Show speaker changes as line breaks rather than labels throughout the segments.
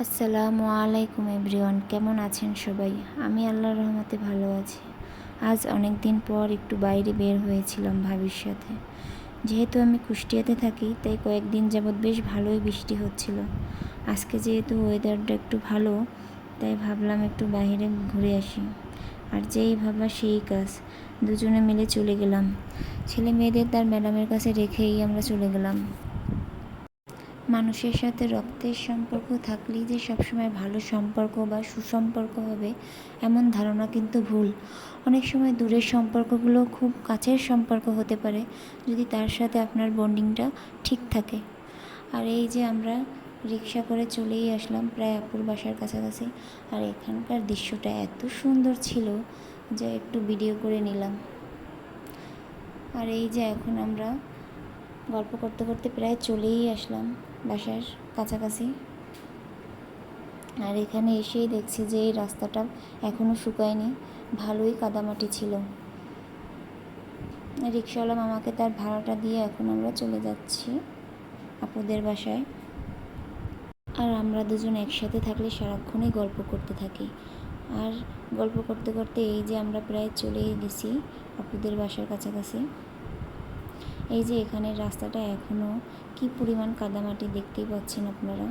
আসসালামু আলাইকুম এভরিওয়ান, কেমন আছেন সবাই? আমি আল্লাহর রহমতে ভালো আছি। আজ অনেক দিন পর একটু বাইরে বের হয়েছিলাম ভাবির সাথে। যেহেতু আমি কুষ্টিয়াতে থাকি, তাই কয়েকদিন যাবৎ বেশ ভালোই বৃষ্টি হচ্ছিল। আজকে যেহেতু ওয়েদারটা একটু ভালো, তাই ভাবলাম একটু বাইরে ঘুরে আসি। আর যেই ভাবা সেই কাজ, দুজনে মিলে চলে গেলাম। ছেলে মেয়েদের তার ম্যাডামের কাছে রেখেই আমরা চলে গেলাম। মানুষের সাথে রক্তের সম্পর্ক থাকলেই যে সবসময় ভালো সম্পর্ক বা সুসম্পর্ক হবে, এমন ধারণা কিন্তু ভুল। অনেক সময় দূরের সম্পর্কগুলো খুব কাছের সম্পর্ক হতে পারে, যদি তার সাথে আপনার বন্ডিংটা ঠিক থাকে। আর এই যে আমরা রিক্সা করে চলেই আসলাম প্রায় আপুর বাসার কাছাকাছি। আর এখানকার দৃশ্যটা এত সুন্দর ছিল যে একটু ভিডিও করে নিলাম। আর এই যে এখন আমরা গল্প করতে করতে প্রায় চলেই আসলাম বাসার কাছাকাছি। আর এখানে এসেই দেখছি যে এই রাস্তাটা এখনও শুকায়নি, ভালোই কাদামাটি ছিল। রিক্সাওয়ালা মামাকে তার ভাড়াটা দিয়ে এখন আমরা চলে যাচ্ছি আপুদের বাসায়। আর আমরা দুজন একসাথে থাকলে সারাক্ষণই গল্প করতে থাকি। আর গল্প করতে করতে এই যে আমরা প্রায় চলেই গেছি আপুদের বাসার কাছাকাছি। এই যে এখানের রাস্তাটা এখনও কি পরিমাণ কাদামাটি দেখতেই পাচ্ছেন আপনারা।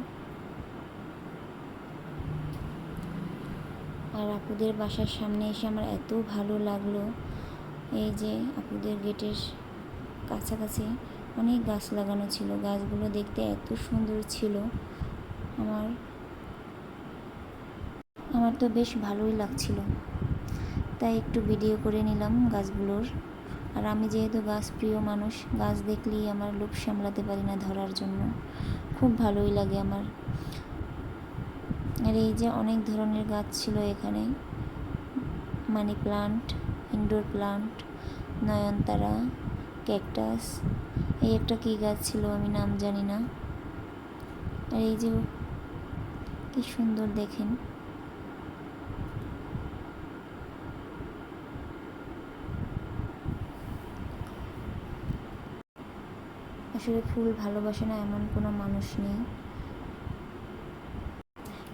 আর আপুদের বাসার সামনে এসে আমার এত ভালো লাগলো। এই যে আপুদের গেটের কাছাকাছি অনেক গাছ লাগানো ছিল, গাছগুলো দেখতে এত সুন্দর ছিল। আমার তো বেশ ভালোই লাগছিল, তাই একটু ভিডিও করে নিলাম গাছগুলোর। আর আমি যেহেতু গাছ প্রিয় মানুষ, গাছ দেখলেই আমার লোভ সামলাতে পারি না ধরার জন্য, খুব ভালোই লাগে আমার। আর এই যে অনেক ধরনের গাছ ছিল এখানে, মানি প্লান্ট, ইনডোর প্লান্ট, নয়নতারা, ক্যাকটাস, এই একটা কী গাছ ছিল আমি নাম জানি না। আর এই যে কি সুন্দর দেখেন। আসলে ফুল ভালোবাসে না এমন কোনো মানুষ নেই।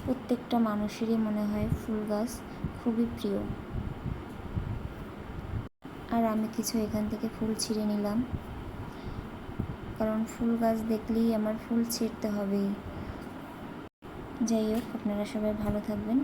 প্রত্যেকটা মানুষেরই মনে হয় ফুল গাছ খুবই প্রিয়। আর আমি কিছু এখান থেকে ফুল ছিঁড়ে নিলাম, কারণ ফুল গাছ দেখলেই আমার ফুল ছিঁড়তে হবেই। যাই হোক, আপনারা সবাই ভালো থাকবেন।